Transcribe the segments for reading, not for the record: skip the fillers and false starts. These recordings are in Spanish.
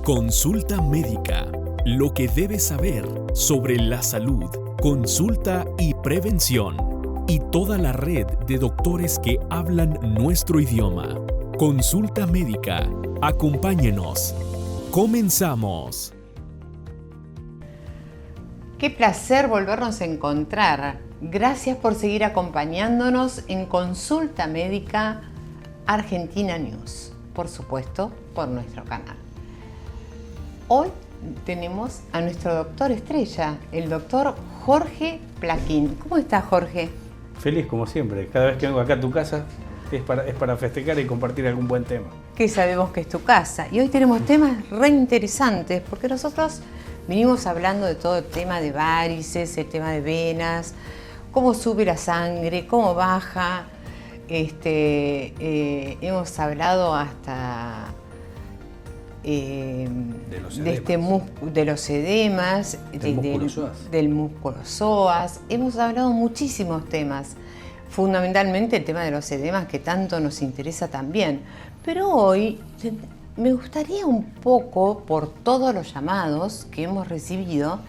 Consulta médica. Lo que debes saber sobre la salud, consulta y prevención. Y toda la red de doctores que hablan nuestro idioma. Consulta médica. Acompáñenos. Comenzamos. Qué placer volvernos a encontrar. Gracias por seguir acompañándonos en Consulta Médica Argentina News, por supuesto, por nuestro canal. Hoy tenemos a nuestro doctor estrella, el doctor Jorge Plaquín. ¿Cómo estás, Jorge? Feliz como siempre. Cada vez que vengo acá a tu casa es para festejar y compartir algún buen tema. Que sabemos que es tu casa. Y hoy tenemos temas re interesantes, porque nosotros venimos hablando de todo el tema de varices, el tema de venas, cómo sube la sangre, cómo baja. Hemos hablado hasta de los edemas, del músculo psoas. Hemos hablado muchísimos temas, fundamentalmente el tema de los edemas que tanto nos interesa también. Pero hoy me gustaría un poco, por todos los llamados que hemos recibido,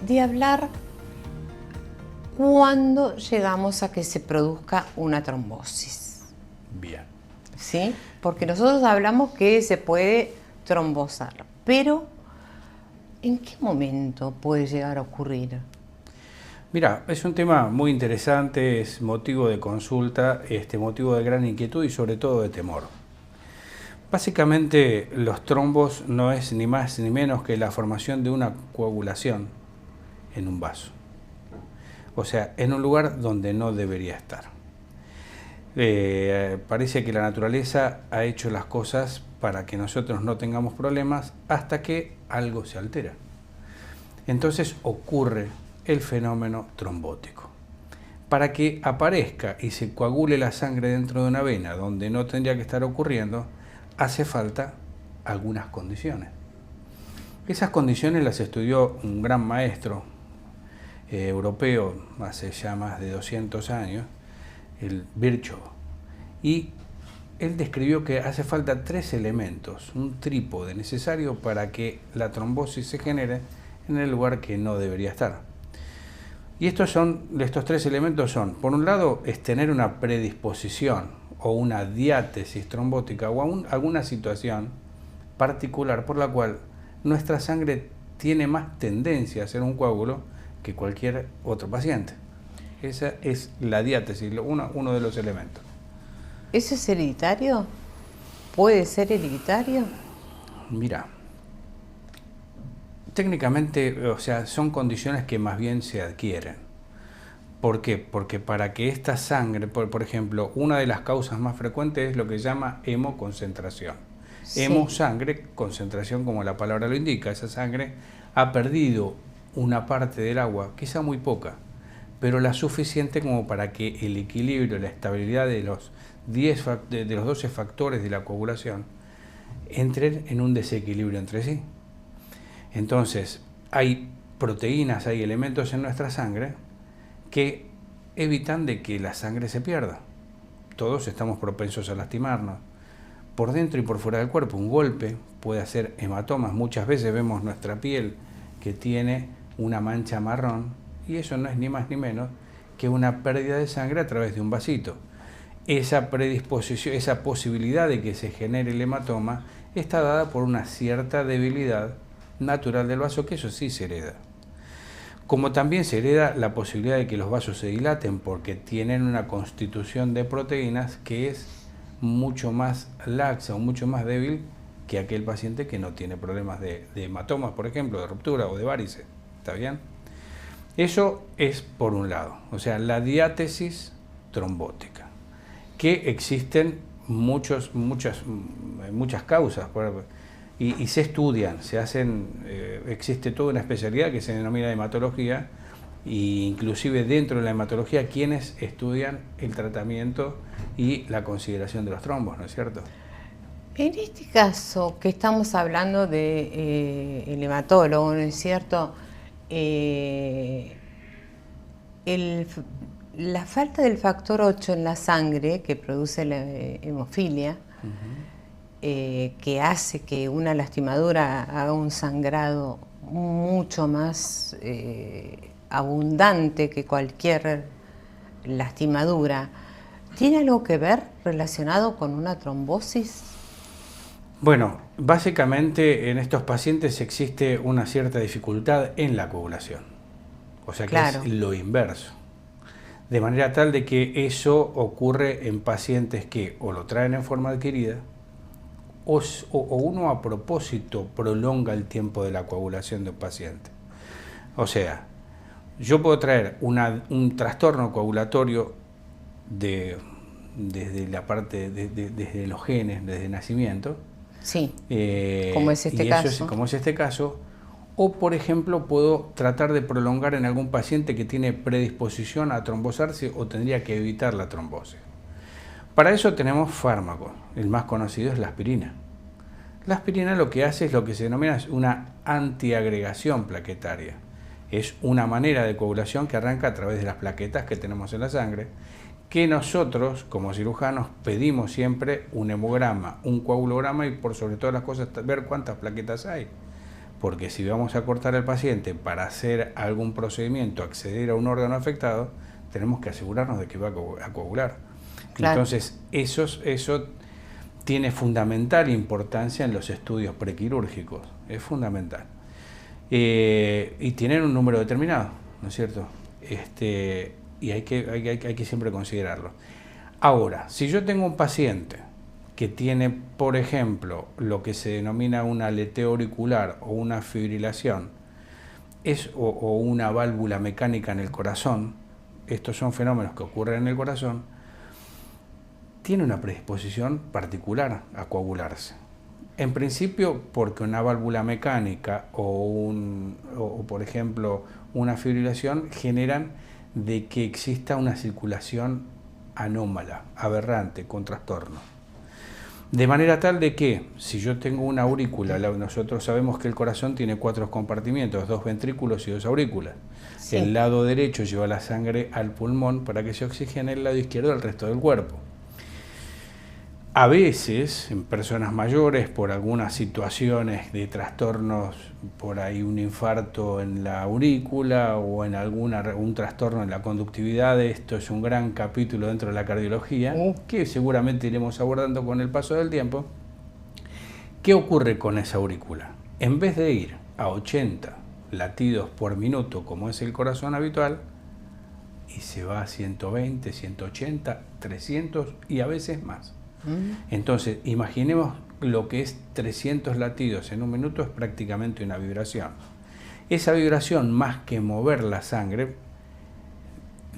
de hablar cuando llegamos a que se produzca una trombosis. Bien. ¿Sí? Porque nosotros hablamos que se puede trombosar, pero ¿en qué momento puede llegar a ocurrir? Mira, es un tema muy interesante, es motivo de consulta, motivo de gran inquietud y sobre todo de temor. Básicamente los trombos no es ni más ni menos que la formación de una coagulación en un vaso. O sea, en un lugar donde no debería estar. Parece que la naturaleza ha hecho las cosas para que nosotros no tengamos problemas hasta que algo se altera. Entonces ocurre el fenómeno trombótico. Para que aparezca y se coagule la sangre dentro de una vena donde no tendría que estar ocurriendo, hace falta algunas condiciones. Esas condiciones las estudió un gran maestro europeo hace ya más de 200 años, el Virchow, y él describió que hace falta 3 elementos, un trípode necesario para que la trombosis se genere en el lugar que no debería estar. Y estos 3 elementos son, por un lado, es tener una predisposición o una diátesis trombótica o alguna situación particular por la cual nuestra sangre tiene más tendencia a ser un coágulo que cualquier otro paciente. Esa es la diátesis, uno de los elementos. ¿Eso es hereditario? ¿Puede ser hereditario? Mira, técnicamente, o sea, son condiciones que más bien se adquieren. ¿Por qué? Porque para que esta sangre, por ejemplo, una de las causas más frecuentes es lo que se llama hemoconcentración. Sí. Hemo, sangre, concentración como la palabra lo indica. Esa sangre ha perdido una parte del agua, quizá muy poca, pero la suficiente como para que el equilibrio, la estabilidad de los 12 factores de la coagulación entren en un desequilibrio entre sí. Entonces, hay proteínas, hay elementos en nuestra sangre que evitan de que la sangre se pierda. Todos estamos propensos a lastimarnos. Por dentro y por fuera del cuerpo, un golpe puede hacer hematomas. Muchas veces vemos nuestra piel que tiene una mancha marrón y eso no es ni más ni menos que una pérdida de sangre a través de un vasito. Esa predisposición, esa posibilidad de que se genere el hematoma está dada por una cierta debilidad natural del vaso, que eso sí se hereda. Como también se hereda la posibilidad de que los vasos se dilaten porque tienen una constitución de proteínas que es mucho más laxa o mucho más débil que aquel paciente que no tiene problemas de hematomas, por ejemplo, de ruptura o de varices. ¿Está bien? Eso es por un lado, o sea, la diátesis trombótica, que existen muchas causas y se estudian, se hacen, existe toda una especialidad que se denomina hematología, e inclusive dentro de la hematología quienes estudian el tratamiento y la consideración de los trombos, ¿no es cierto? En este caso que estamos hablando de el hematólogo, ¿no es cierto? La falta del factor 8 en la sangre que produce la hemofilia que hace que una lastimadura haga un sangrado mucho más abundante que cualquier lastimadura, ¿tiene algo que ver relacionado con una trombosis? Bueno, básicamente en estos pacientes existe una cierta dificultad en la coagulación, o sea que es lo inverso, de manera tal de que eso ocurre en pacientes que o lo traen en forma adquirida o uno a propósito prolonga el tiempo de la coagulación de un paciente. O sea, yo puedo traer un trastorno coagulatorio desde la parte, desde los genes, desde el nacimiento. Sí, como es este caso. Como es este caso. O, por ejemplo, puedo tratar de prolongar en algún paciente que tiene predisposición a trombosarse o tendría que evitar la trombosis. Para eso tenemos fármacos. El más conocido es la aspirina. La aspirina lo que hace es lo que se denomina una antiagregación plaquetaria. Es una manera de coagulación que arranca a través de las plaquetas que tenemos en la sangre, que nosotros, como cirujanos, pedimos siempre un hemograma, un coagulograma y por sobre todas las cosas ver cuántas plaquetas hay. Porque si vamos a cortar al paciente para hacer algún procedimiento, acceder a un órgano afectado, tenemos que asegurarnos de que va a coagular. Claro. Entonces, eso tiene fundamental importancia en los estudios prequirúrgicos, es fundamental. Y tienen un número determinado, ¿no es cierto? Y hay que siempre considerarlo. Ahora, si yo tengo un paciente que tiene, por ejemplo, lo que se denomina un aleteo auricular o una fibrilación, o una válvula mecánica en el corazón, estos son fenómenos que ocurren en el corazón, tiene una predisposición particular a coagularse. En principio, porque una válvula mecánica o por ejemplo, una fibrilación generan de que exista una circulación anómala, aberrante, con trastorno. De manera tal de que, si yo tengo una aurícula, nosotros sabemos que el corazón tiene 4 compartimientos, 2 ventrículos y 2 aurículas. Sí. El lado derecho lleva la sangre al pulmón para que se oxigene, el lado izquierdo al resto del cuerpo. A veces, en personas mayores, por algunas situaciones de trastornos, por ahí un infarto en la aurícula o en un trastorno en la conductividad, esto es un gran capítulo dentro de la cardiología, que seguramente iremos abordando con el paso del tiempo. ¿Qué ocurre con esa aurícula? En vez de ir a 80 latidos por minuto, como es el corazón habitual, y se va a 120, 180, 300 y a veces más. Entonces, imaginemos lo que es 300 latidos en un minuto, es prácticamente una vibración. Esa vibración, más que mover la sangre,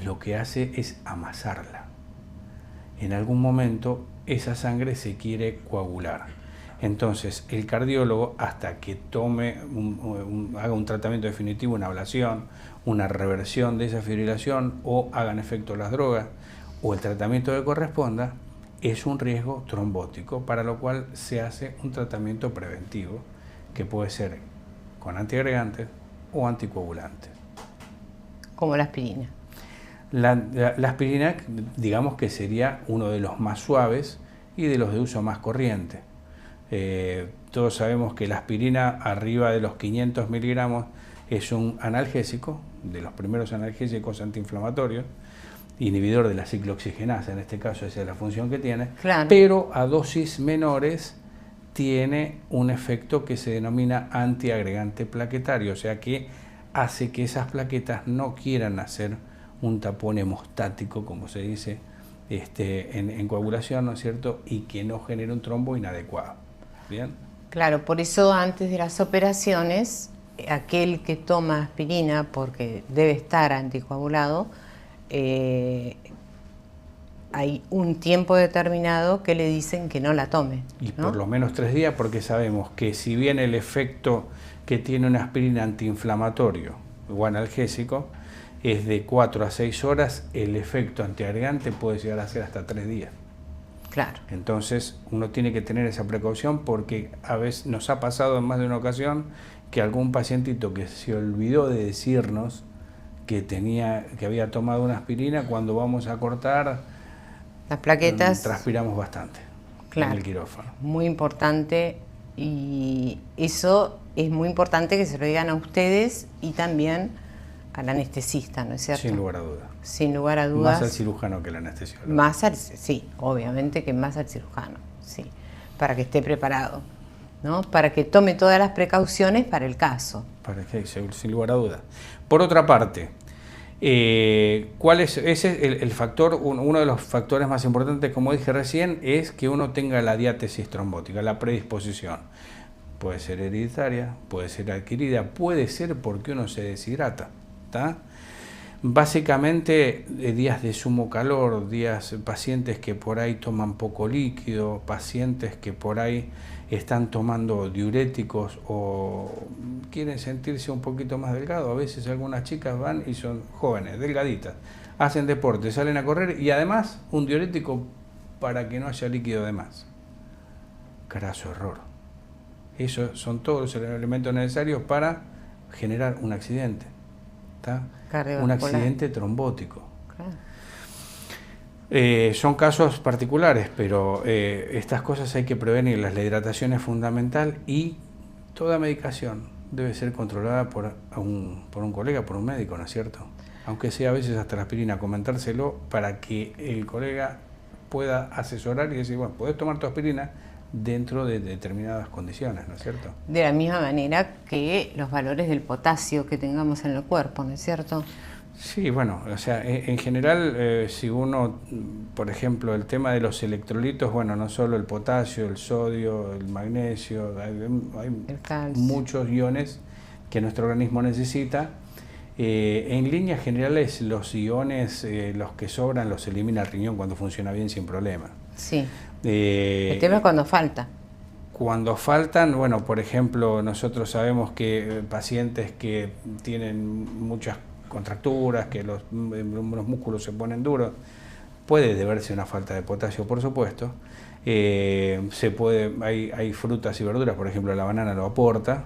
lo que hace es amasarla. En algún momento, esa sangre se quiere coagular. Entonces, el cardiólogo, hasta que haga un tratamiento definitivo, una ablación, una reversión de esa fibrilación, o hagan efecto las drogas, o el tratamiento que corresponda, es un riesgo trombótico, para lo cual se hace un tratamiento preventivo, que puede ser con antiagregantes o anticoagulantes. Como la aspirina. La aspirina, digamos que sería uno de los más suaves y de los de uso más corriente. Todos sabemos que la aspirina arriba de los 500 miligramos es un analgésico, de los primeros analgésicos antiinflamatorios, inhibidor de la ciclooxigenasa, en este caso esa es la función que tiene, claro. Pero a dosis menores tiene un efecto que se denomina antiagregante plaquetario, o sea que hace que esas plaquetas no quieran hacer un tapón hemostático, como se dice en coagulación, ¿no es cierto?, y que no genere un trombo inadecuado. ¿Bien? Claro, por eso antes de las operaciones, aquel que toma aspirina, porque debe estar anticoagulado, hay un tiempo determinado que le dicen que no la tome, ¿no? Y por lo menos 3 días, porque sabemos que si bien el efecto que tiene una aspirina antiinflamatorio o analgésico es de 4 a 6 horas, el efecto antiagregante puede llegar a ser hasta 3 días. Claro. Entonces uno tiene que tener esa precaución, porque a veces nos ha pasado en más de una ocasión que algún pacientito que se olvidó de decirnos que había tomado una aspirina, cuando vamos a cortar las plaquetas, transpiramos bastante. claro, en el quirófano. Muy importante, y eso es muy importante que se lo digan a ustedes y también al anestesista, ¿no es cierto? Sin lugar a dudas. Sin lugar a dudas. Más al cirujano que al anestesiólogo. Sí, obviamente que más al cirujano, sí, para que esté preparado, ¿no? Para que tome todas las precauciones para el caso. Sin lugar a dudas. Por otra parte, ¿cuál es? Ese es el factor, uno de los factores más importantes, como dije recién, es que uno tenga la diátesis trombótica, la predisposición. Puede ser hereditaria, puede ser adquirida, puede ser porque uno se deshidrata, ¿tá? Básicamente, días de sumo calor, pacientes que por ahí toman poco líquido, pacientes que por ahí están tomando diuréticos o quieren sentirse un poquito más delgados. A veces algunas chicas van y son jóvenes, delgaditas, hacen deporte, salen a correr y además un diurético para que no haya líquido de más. Craso error. Esos son todos los elementos necesarios para generar un accidente. Un accidente trombótico. Claro. Son casos particulares, pero estas cosas hay que prevenirlas. La hidratación es fundamental y toda medicación debe ser controlada por un colega, por un médico, ¿no es cierto? Aunque sea a veces hasta la aspirina, comentárselo para que el colega pueda asesorar y decir, bueno, podés tomar tu aspirina dentro de determinadas condiciones, ¿no es cierto? De la misma manera que los valores del potasio que tengamos en el cuerpo, ¿no es cierto? Sí, bueno, o sea, en general, si uno, por ejemplo, el tema de los electrolitos, bueno, no solo el potasio, el sodio, el magnesio, hay muchos iones que nuestro organismo necesita. En líneas generales, los iones, los que sobran, los elimina el riñón cuando funciona bien sin problema. Sí. El tema es cuando falta. Cuando faltan, bueno, por ejemplo, nosotros sabemos que pacientes que tienen muchas contracturas, que los músculos se ponen duros, puede deberse a una falta de potasio, por supuesto. Hay frutas y verduras, por ejemplo, la banana lo aporta.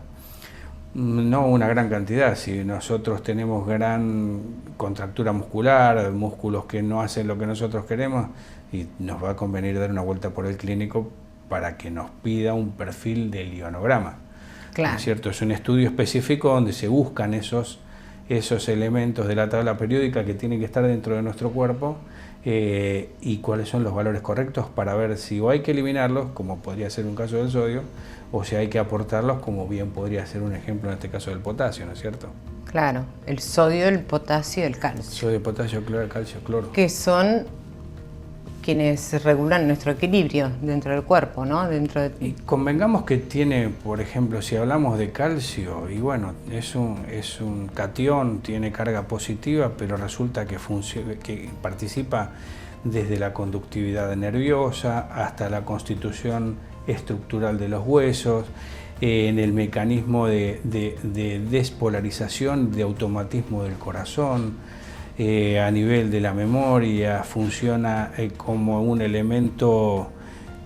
No una gran cantidad. Si nosotros tenemos gran contractura muscular, músculos que no hacen lo que nosotros queremos, y nos va a convenir dar una vuelta por el clínico para que nos pida un perfil del ionograma. Claro. ¿No es cierto? Es un estudio específico donde se buscan esos elementos de la tabla periódica que tienen que estar dentro de nuestro cuerpo y cuáles son los valores correctos para ver si o hay que eliminarlos, como podría ser un caso del sodio, o si hay que aportarlos, como bien podría ser un ejemplo en este caso del potasio, ¿no es cierto? Claro, el sodio, el potasio y el calcio. Sodio, potasio, cloro, calcio, cloro. Que son quienes regulan nuestro equilibrio dentro del cuerpo, ¿no? Y convengamos que tiene, por ejemplo, si hablamos de calcio, y bueno, es un catión, tiene carga positiva, pero resulta que participa desde la conductividad nerviosa hasta la constitución estructural de los huesos, en el mecanismo de despolarización, de automatismo del corazón, a nivel de la memoria, funciona como un elemento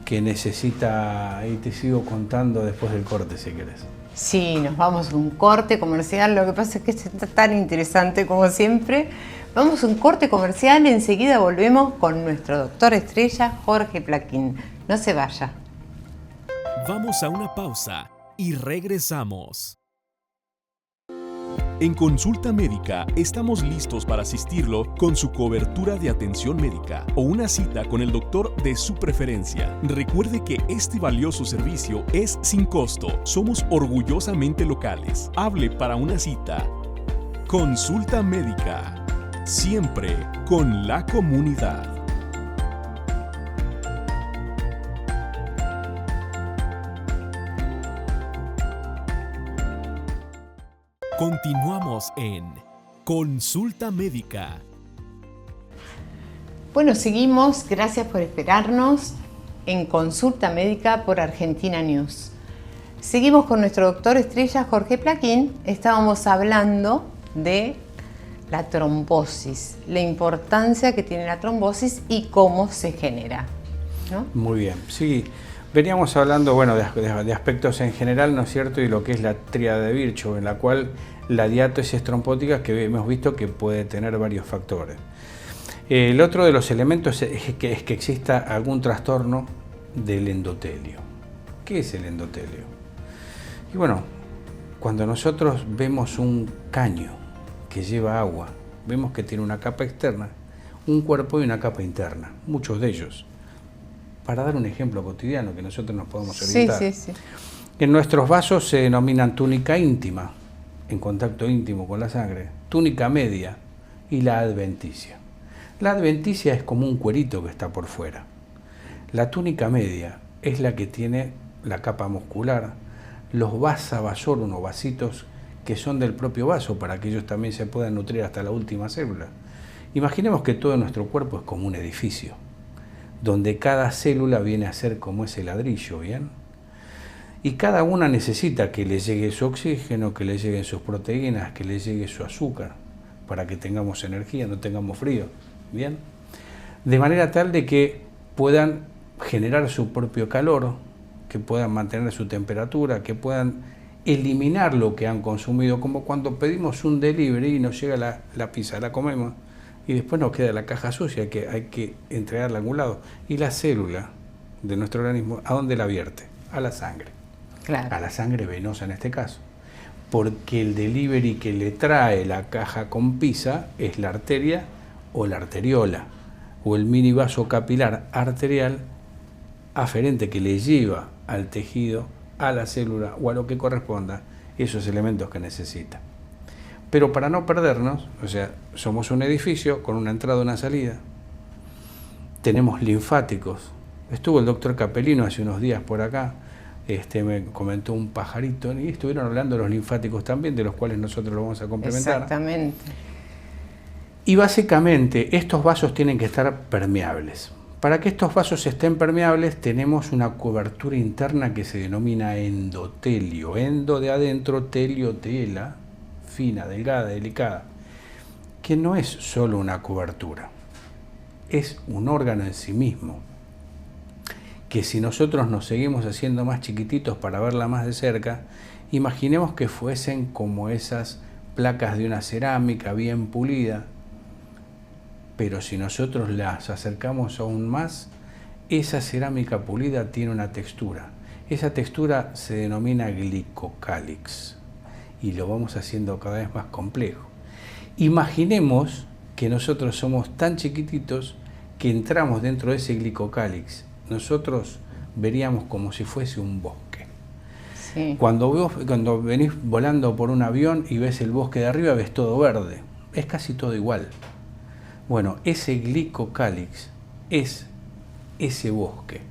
que necesita, ahí te sigo contando después del corte si querés. Sí, nos vamos a un corte comercial, lo que pasa es que esto está tan interesante como siempre. Vamos a un corte comercial, enseguida volvemos con nuestro doctor estrella Jorge Plaquín. No se vaya. Vamos a una pausa y regresamos. En Consulta Médica estamos listos para asistirlo con su cobertura de atención médica o una cita con el doctor de su preferencia. Recuerde que este valioso servicio es sin costo. Somos orgullosamente locales. Hable para una cita. Consulta Médica. Siempre con la comunidad. Continuamos en Consulta Médica. Bueno, seguimos, gracias por esperarnos en Consulta Médica por Argentina News. Seguimos con nuestro doctor estrella Jorge Plaquín. Estábamos hablando de la trombosis, la importancia que tiene la trombosis y cómo se genera, ¿no? Muy bien, sí. Veníamos hablando, bueno, de aspectos en general, ¿no es cierto? Y lo que es la tríada de Virchow, en la cual la diátesis trombótica, que hemos visto que puede tener varios factores. El otro de los elementos es que exista algún trastorno del endotelio. ¿Qué es el endotelio? Y bueno, cuando nosotros vemos un caño que lleva agua, vemos que tiene una capa externa, un cuerpo y una capa interna, muchos de ellos. Para dar un ejemplo cotidiano que nosotros nos podemos orientar. Sí. En nuestros vasos se denominan túnica íntima, en contacto íntimo con la sangre, túnica media y la adventicia. La adventicia es como un cuerito que está por fuera. La túnica media es la que tiene la capa muscular, los vasa vasorum o vasitos que son del propio vaso para que ellos también se puedan nutrir hasta la última célula. Imaginemos que todo nuestro cuerpo es como un edificio, donde cada célula viene a ser como ese ladrillo, ¿bien? Y cada una necesita que le llegue su oxígeno, que le lleguen sus proteínas, que le llegue su azúcar, para que tengamos energía, no tengamos frío, ¿bien? De manera tal de que puedan generar su propio calor, que puedan mantener su temperatura, que puedan eliminar lo que han consumido, como cuando pedimos un delivery y nos llega la pizza, la comemos, y después nos queda la caja sucia que hay que entregarla a algún lado. Y la célula de nuestro organismo, ¿a dónde la vierte? A la sangre. Claro. A la sangre venosa en este caso. Porque el delivery que le trae la caja con pizza es la arteria o la arteriola, o el mini vaso capilar arterial aferente que le lleva al tejido, a la célula o a lo que corresponda esos elementos que necesita. Pero para no perdernos, o sea, somos un edificio con una entrada y una salida, tenemos linfáticos. Estuvo el doctor Capellino hace unos días por acá, me comentó un pajarito, y estuvieron hablando de los linfáticos también, de los cuales nosotros lo vamos a complementar. Exactamente. Y básicamente estos vasos tienen que estar permeables. Para que estos vasos estén permeables tenemos una cobertura interna que se denomina endotelio. Endo de adentro, telio, tela, fina, delgada, delicada, que no es solo una cobertura, es un órgano en sí mismo, que si nosotros nos seguimos haciendo más chiquititos para verla más de cerca, imaginemos que fuesen como esas placas de una cerámica bien pulida, pero si nosotros las acercamos aún más, esa cerámica pulida tiene una textura. Esa textura se denomina glicocálix y lo vamos haciendo cada vez más complejo. Imaginemos que nosotros somos tan chiquititos que entramos dentro de ese glicocálix. Nosotros veríamos como si fuese un bosque. Sí. Cuando venís volando por un avión y ves el bosque de arriba, ves todo verde. Es casi todo igual. Bueno, ese glicocálix es ese bosque.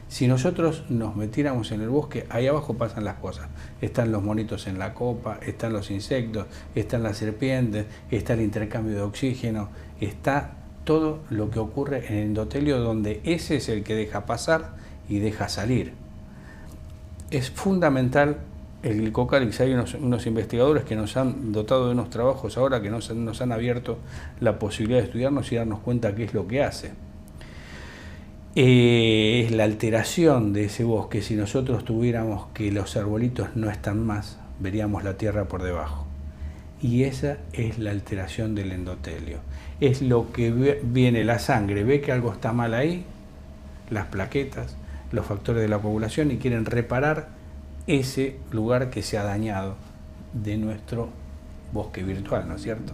Si nosotros nos metiéramos en el bosque, ahí abajo pasan las cosas. Están los monitos en la copa, están los insectos, están las serpientes, está el intercambio de oxígeno, está todo lo que ocurre en el endotelio, donde ese es el que deja pasar y deja salir. Es fundamental el glicocálix. Hay unos investigadores que nos han dotado de unos trabajos ahora que nos han abierto la posibilidad de estudiarnos y darnos cuenta qué es lo que hace. Es la alteración de ese bosque. Si nosotros tuviéramos que los arbolitos no están más, veríamos la tierra por debajo. Y esa es la alteración del endotelio. Es lo que viene la sangre, ve que algo está mal ahí, las plaquetas, los factores de la coagulación, y quieren reparar ese lugar que se ha dañado de nuestro bosque virtual, ¿no es cierto?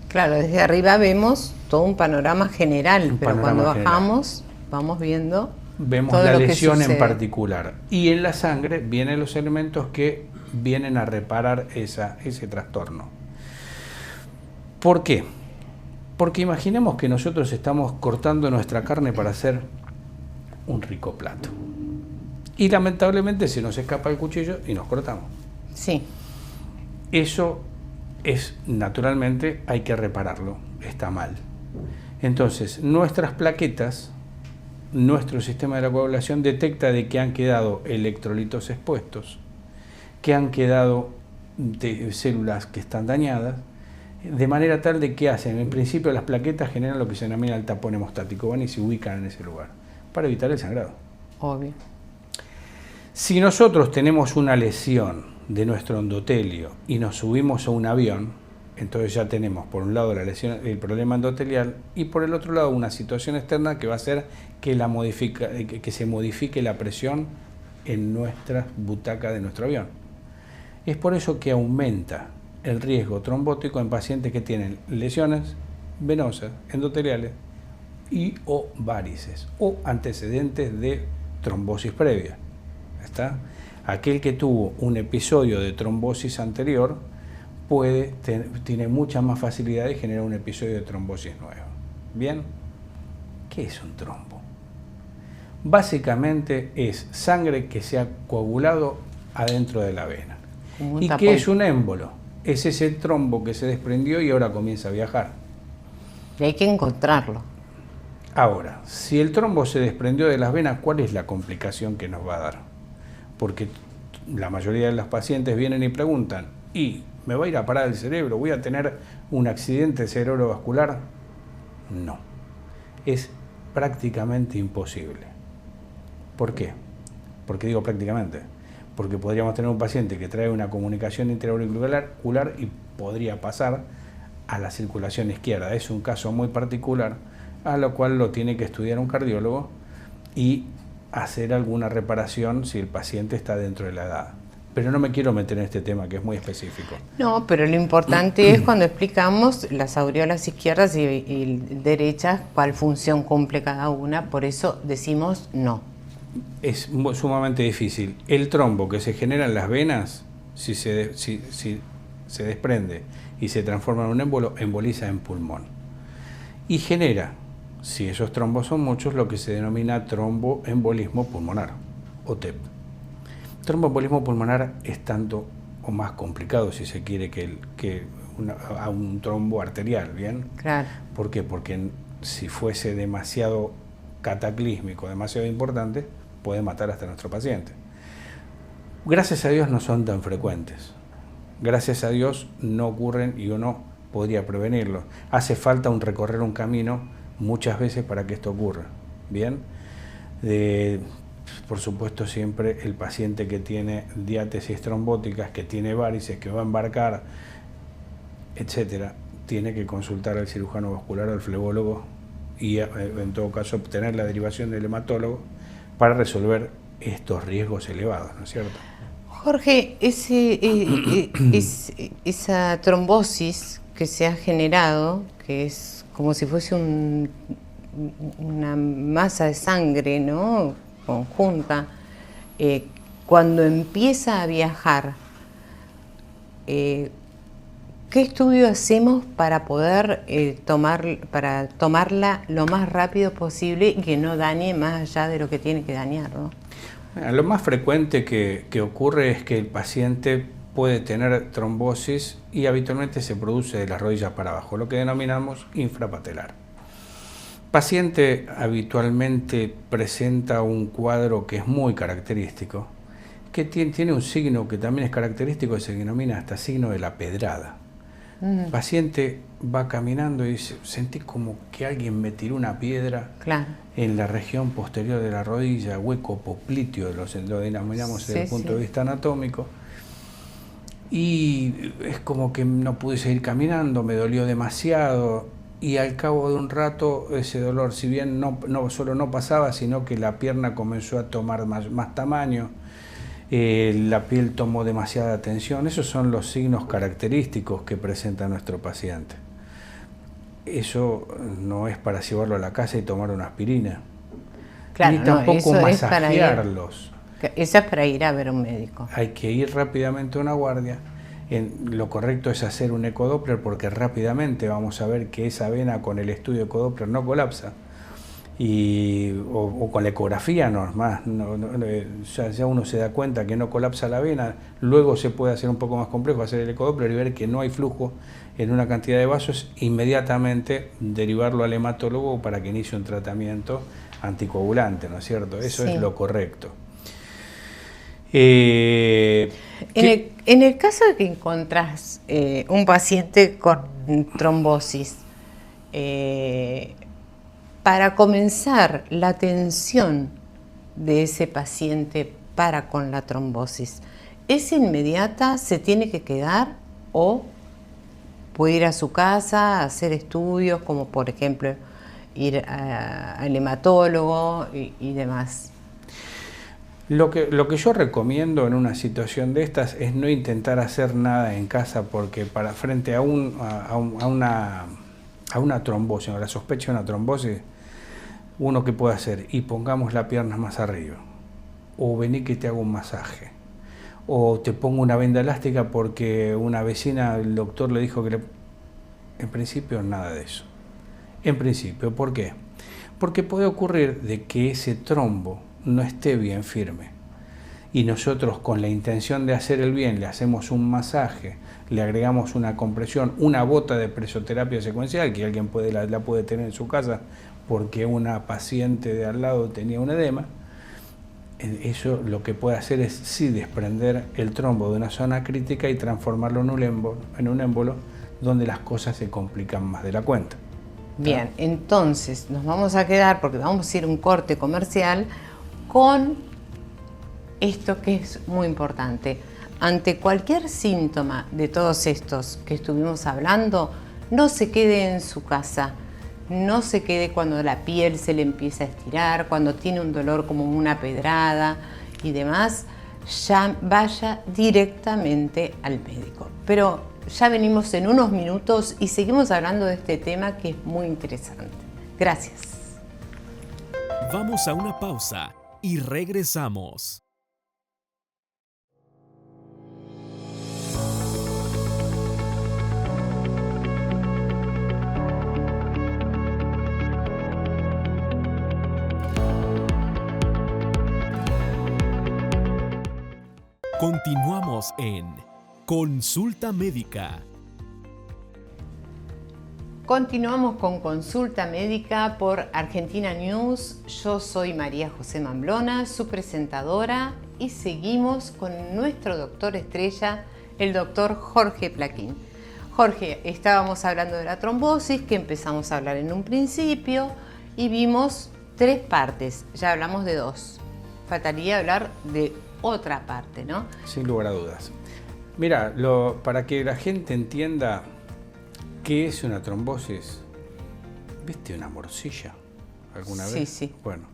Claro, desde arriba vemos todo un panorama general, pero cuando bajamos vamos viendo vemos la lesión en particular. Y en la sangre vienen los elementos que vienen a reparar ese trastorno. ¿Por qué? Porque imaginemos que nosotros estamos cortando nuestra carne para hacer un rico plato. Y lamentablemente se nos escapa el cuchillo y nos cortamos. Sí. Eso es, naturalmente, hay que repararlo. Está mal. Entonces, nuestras plaquetas, nuestro sistema de la coagulación detecta de que han quedado electrolitos expuestos, que han quedado células que están dañadas, de manera tal de que hacen, en principio las plaquetas generan lo que se denomina el tapón hemostático, van y se ubican en ese lugar, para evitar el sangrado. Obvio. Si nosotros tenemos una lesión de nuestro endotelio y nos subimos a un avión, Entonces ya tenemos por un lado la lesión, el problema endotelial, y por el otro lado una situación externa que va a hacer que se modifique la presión en nuestra butaca de nuestro avión. Es por eso que aumenta el riesgo trombótico en pacientes que tienen lesiones venosas, endoteliales y o varices o antecedentes de trombosis previa. ¿Está? Aquel que tuvo un episodio de trombosis anterior tiene mucha más facilidad de generar un episodio de trombosis nueva. ¿Bien? ¿Qué es un trombo? Básicamente es sangre que se ha coagulado adentro de la vena. ¿Y qué es un émbolo? Es ese trombo que se desprendió y ahora comienza a viajar. Y hay que encontrarlo. Ahora, si el trombo se desprendió de las venas, ¿cuál es la complicación que nos va a dar? Porque la mayoría de los pacientes vienen y preguntan, ¿y me va a ir a parar el cerebro? ¿Voy a tener un accidente cerebrovascular? No, es prácticamente imposible. ¿Por qué? ¿Por qué digo prácticamente? Porque podríamos tener un paciente que trae una comunicación interauricular y podría pasar a la circulación izquierda. Es un caso muy particular, a lo cual lo tiene que estudiar un cardiólogo y hacer alguna reparación si el paciente está dentro de la edad. Pero no me quiero meter en este tema que es muy específico. No, pero lo importante es cuando explicamos las aureolas izquierdas y derechas, cuál función cumple cada una, por eso decimos no. Es sumamente difícil. El trombo que se genera en las venas, si se desprende y se transforma en un émbolo, emboliza en pulmón. Y genera, si esos trombos son muchos, lo que se denomina tromboembolismo pulmonar, o TEP. Tromboembolismo pulmonar es tanto o más complicado, si se quiere, a un trombo arterial, ¿bien? Claro. ¿Por qué? Porque si fuese demasiado cataclísmico, demasiado importante, puede matar hasta a nuestro paciente. Gracias a Dios no son tan frecuentes. Gracias a Dios no ocurren y uno podría prevenirlo. Hace falta recorrer un camino muchas veces para que esto ocurra. ¿Bien? Por supuesto, siempre el paciente que tiene diátesis trombóticas, que tiene varices, que va a embarcar, etcétera, tiene que consultar al cirujano vascular o al flebólogo y en todo caso obtener la derivación del hematólogo para resolver estos riesgos elevados, ¿no es cierto? Jorge, esa trombosis que se ha generado, que es como si fuese una masa de sangre, ¿no?, conjunta, cuando empieza a viajar, ¿qué estudio hacemos para poder tomarla lo más rápido posible y que no dañe más allá de lo que tiene que dañar, ¿no? Lo más frecuente que ocurre es que el paciente puede tener trombosis y habitualmente se produce de las rodillas para abajo, lo que denominamos infrapatelar. El paciente habitualmente presenta un cuadro que es muy característico, que tiene un signo que también es característico, que se denomina hasta signo de la pedrada. El paciente va caminando y dice, sentí como que alguien me tiró una piedra en la región posterior de la rodilla, hueco popliteo, lo denominamos desde el punto de vista anatómico, y es como que no pude seguir caminando, me dolió demasiado, y al cabo de un rato ese dolor, si bien no solo no pasaba, sino que la pierna comenzó a tomar más tamaño, la piel tomó demasiada tensión. Esos son los signos característicos que presenta nuestro paciente. Eso no es para llevarlo a la casa y tomar una aspirina, ni tampoco masajearlos. Eso es para ir a ver a un médico. Hay que ir rápidamente a una guardia. Lo correcto es hacer un ecodoppler, porque rápidamente vamos a ver que esa vena con el estudio ecodoppler no colapsa. O con la ecografía normal, ya uno se da cuenta que no colapsa la vena. Luego se puede hacer un poco más complejo, hacer el ecodoppler y ver que no hay flujo en una cantidad de vasos, inmediatamente derivarlo al hematólogo para que inicie un tratamiento anticoagulante, ¿no es cierto? Eso es lo correcto. En el caso de que encontrás un paciente con trombosis, para comenzar la atención de ese paciente para con la trombosis, ¿es inmediata? ¿Se tiene que quedar? ¿O puede ir a su casa a hacer estudios, como por ejemplo ir al hematólogo y demás. Lo que yo recomiendo en una situación de estas es no intentar hacer nada en casa, porque frente a una trombosis, a la sospecha de una trombosis, uno que puede hacer, y pongamos la pierna más arriba, o vení que te hago un masaje, o te pongo una venda elástica porque una vecina, el doctor le dijo que en principio nada de eso. En principio, ¿por qué? Porque puede ocurrir de que ese trombo no esté bien firme y nosotros con la intención de hacer el bien le hacemos un masaje, le agregamos una compresión, una bota de presoterapia secuencial que alguien la puede tener en su casa porque una paciente de al lado tenía un edema. Eso lo que puede hacer es sí desprender el trombo de una zona crítica y transformarlo en un émbolo donde las cosas se complican más de la cuenta. Bien, entonces nos vamos a quedar, porque vamos a ir a un corte comercial, con esto que es muy importante. Ante cualquier síntoma de todos estos que estuvimos hablando, no se quede en su casa. No se quede cuando la piel se le empieza a estirar, cuando tiene un dolor como una pedrada y demás, ya vaya directamente al médico. Pero ya venimos en unos minutos y seguimos hablando de este tema que es muy interesante. Gracias. Vamos a una pausa y regresamos. Continuamos en Consulta Médica. Continuamos con Consulta Médica por Argentina News. Yo soy María José Mamblona, su presentadora, y seguimos con nuestro doctor estrella, el doctor Jorge Plaquín. Jorge, estábamos hablando de la trombosis, que empezamos a hablar en un principio, y vimos 3 partes. Ya hablamos de 2. Faltaría hablar de otra parte, ¿no? Sin lugar a dudas. Mira, para que la gente entienda qué es una trombosis, ¿viste una morcilla alguna vez? Sí, sí. Bueno,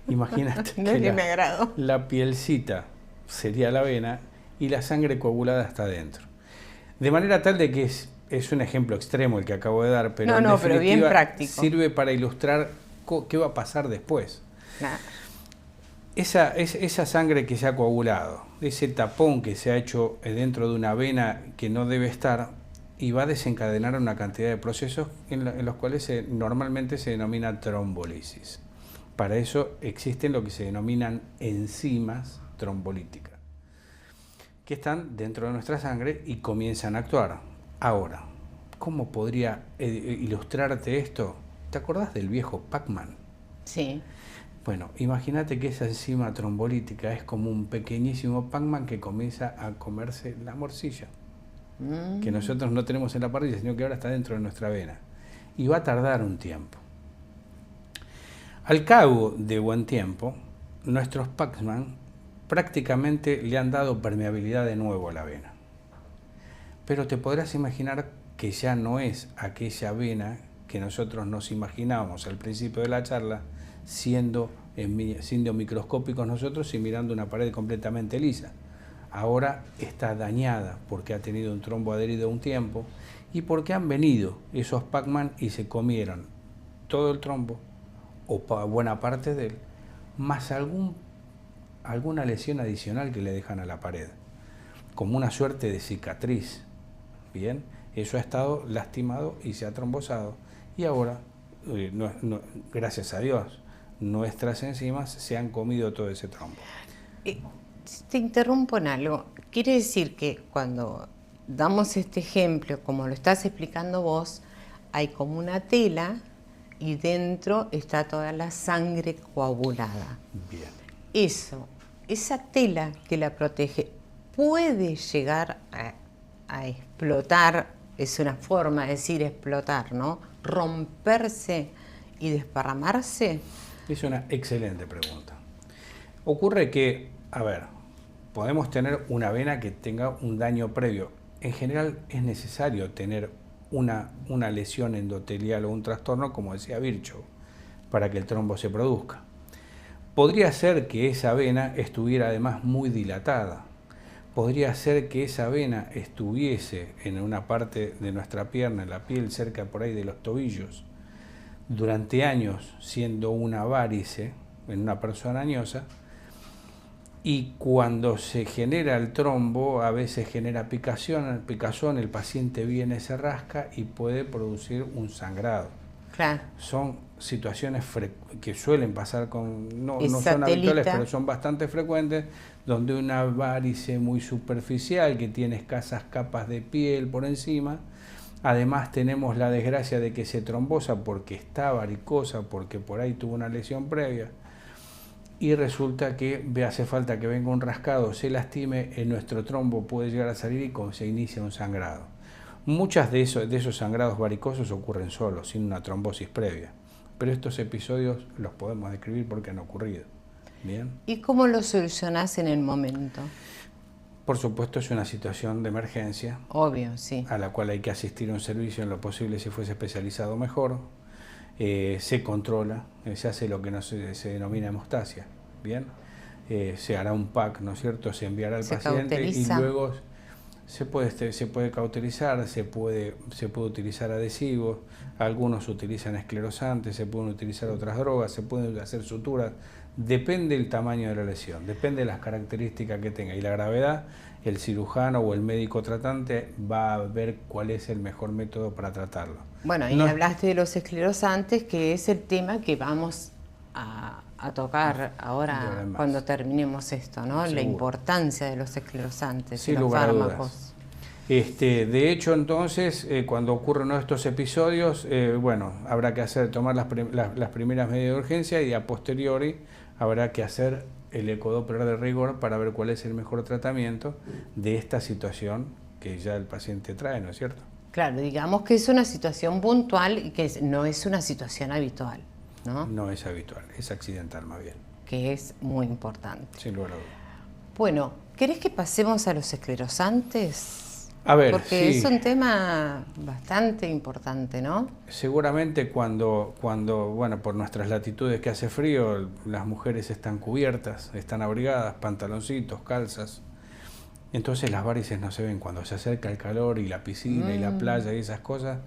imagínate no que me agrado. La pielcita sería la vena y la sangre coagulada está adentro. De manera tal de que es un ejemplo extremo el que acabo de dar, pero en pero bien práctico. Sirve para ilustrar qué va a pasar después. Nah. Esa sangre que se ha coagulado, ese tapón que se ha hecho dentro de una vena que no debe estar, y va a desencadenar una cantidad de procesos en los cuales normalmente se denomina trombolisis. Para eso existen lo que se denominan enzimas trombolíticas, que están dentro de nuestra sangre y comienzan a actuar. Ahora, ¿cómo podría ilustrarte esto? ¿Te acordás del viejo Pac-Man? Sí. Bueno, imagínate que esa enzima trombolítica es como un pequeñísimo Pac-Man que comienza a comerse la morcilla, que nosotros no tenemos en la parrilla, sino que ahora está dentro de nuestra vena. Y va a tardar un tiempo. Al cabo de buen tiempo, nuestros Pac-Man prácticamente le han dado permeabilidad de nuevo a la vena. Pero te podrás imaginar que ya no es aquella vena que nosotros nos imaginábamos al principio de la charla, siendo microscópicos nosotros y mirando una pared completamente lisa. Ahora está dañada porque ha tenido un trombo adherido un tiempo y porque han venido esos Pac-Man y se comieron todo el trombo o buena parte de él, más alguna lesión adicional que le dejan a la pared, como una suerte de cicatriz. Bien, eso ha estado lastimado y se ha trombosado y ahora, gracias a Dios, nuestras enzimas se han comido todo ese trombo. Te interrumpo en algo. Quiere decir que cuando damos este ejemplo, como lo estás explicando vos, hay como una tela y dentro está toda la sangre coagulada. Bien. Esa tela que la protege puede llegar a explotar, es una forma de decir explotar, ¿no? Romperse y desparramarse. Es una excelente pregunta. Ocurre que, podemos tener una vena que tenga un daño previo. En general es necesario tener una lesión endotelial o un trastorno, como decía Virchow, para que el trombo se produzca. Podría ser que esa vena estuviera además muy dilatada. Podría ser que esa vena estuviese en una parte de nuestra pierna, en la piel, cerca por ahí de los tobillos, durante años siendo una varice en una persona añosa, y cuando se genera el trombo a veces genera picazón, el paciente viene, se rasca y puede producir un sangrado. Claro. Son situaciones que suelen pasar no son habituales, pero son bastante frecuentes, donde una varice muy superficial que tiene escasas capas de piel por encima. Además tenemos la desgracia de que se trombosa porque está varicosa, porque por ahí tuvo una lesión previa, y resulta que hace falta que venga un rascado, se lastime, en nuestro trombo puede llegar a salir y se inicia un sangrado. Muchas de esos sangrados varicosos ocurren solos, sin una trombosis previa, pero estos episodios los podemos describir porque han ocurrido. ¿Bien? ¿Y cómo lo solucionás en el momento? Por supuesto, es una situación de emergencia. Obvio, sí. A la cual hay que asistir a un servicio en lo posible, si fuese especializado mejor. Se controla, se hace lo que se denomina hemostasia. ¿Bien? Se hará un PAC, ¿no es cierto? Se enviará al paciente cauteliza. Y luego se puede cauterizar, se puede utilizar adhesivos, algunos utilizan esclerosantes, se pueden utilizar otras drogas, se pueden hacer suturas. Depende del tamaño de la lesión, depende de las características que tenga y la gravedad. El cirujano o el médico tratante va a ver cuál es el mejor método para tratarlo. Bueno, y hablaste de los esclerosantes, que es el tema que vamos a tocar ahora cuando terminemos esto, ¿no? Seguro. La importancia de los esclerosantes, sin y los lugar fármacos. A dudas. De hecho, entonces, cuando ocurren estos episodios, habrá que tomar las primeras medidas de urgencia, y a posteriori habrá que hacer el ecodoppler de rigor para ver cuál es el mejor tratamiento de esta situación que ya el paciente trae, ¿no es cierto? Claro, digamos que es una situación puntual y que no es una situación habitual, ¿no? No es habitual, es accidental más bien. Que es muy importante. Sin lugar a dudas. Bueno, ¿querés que pasemos a los esclerosantes? A ver, porque sí. Es un tema bastante importante, ¿no? Seguramente cuando por nuestras latitudes que hace frío, las mujeres están cubiertas, están abrigadas, pantaloncitos, calzas. Entonces las varices no se ven. Cuando se acerca el calor y la piscina y la playa y esas cosas,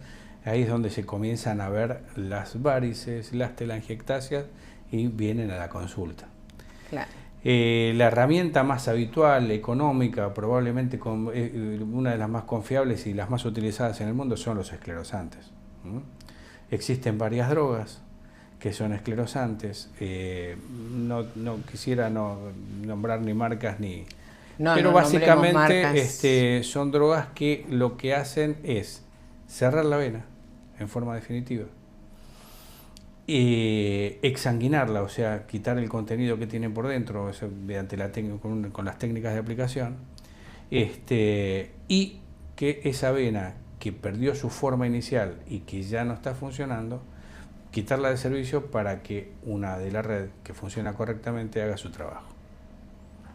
ahí es donde se comienzan a ver las varices, las telangiectasias, y vienen a la consulta. Claro. La herramienta más habitual, económica, probablemente una de las más confiables y las más utilizadas en el mundo, son los esclerosantes. Existen varias drogas que son esclerosantes. No quisiera nombrar ni marcas pero básicamente son drogas que lo que hacen es cerrar la vena en forma definitiva, exsanguinarla, o sea, quitar el contenido que tiene por dentro, mediante con las técnicas de aplicación, y que esa vena que perdió su forma inicial y que ya no está funcionando, quitarla de servicio para que una de la red que funciona correctamente haga su trabajo.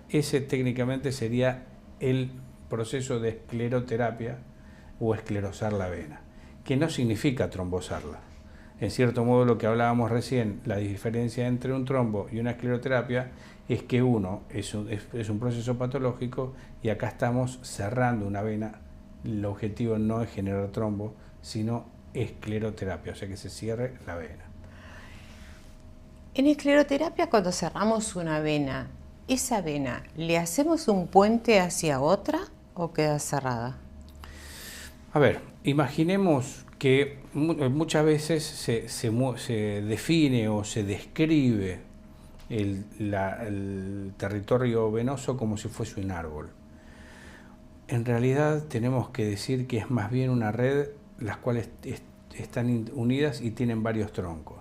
Ese técnicamente sería el proceso de escleroterapia o esclerosar la vena, que no significa trombosarla. En cierto modo, lo que hablábamos recién, la diferencia entre un trombo y una escleroterapia es que uno es un proceso patológico y acá estamos cerrando una vena. El objetivo no es generar trombo, sino escleroterapia, o sea que se cierre la vena. En escleroterapia, cuando cerramos una vena, ¿esa vena le hacemos un puente hacia otra o queda cerrada? A ver, imaginemos que muchas veces se define o se describe el territorio venoso como si fuese un árbol. En realidad tenemos que decir que es más bien una red, las cuales están unidas y tienen varios troncos,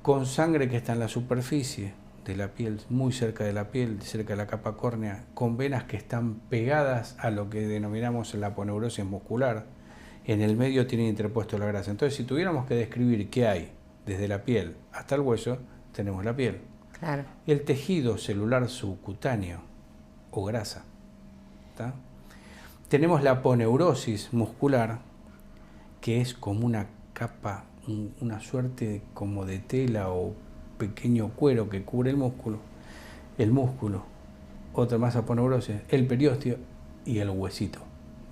con sangre que está en la superficie de la piel, muy cerca de la piel, cerca de la capa córnea, con venas que están pegadas a lo que denominamos la aponeurosis muscular. En el medio tiene interpuesto la grasa. Entonces, si tuviéramos que describir qué hay desde la piel hasta el hueso, tenemos la piel. Claro. El tejido celular subcutáneo o grasa. ¿Tá? Tenemos la aponeurosis muscular, que es como una capa, una suerte como de tela o pequeño cuero que cubre el músculo, otra masa aponeurosis, el periósteo y el huesito,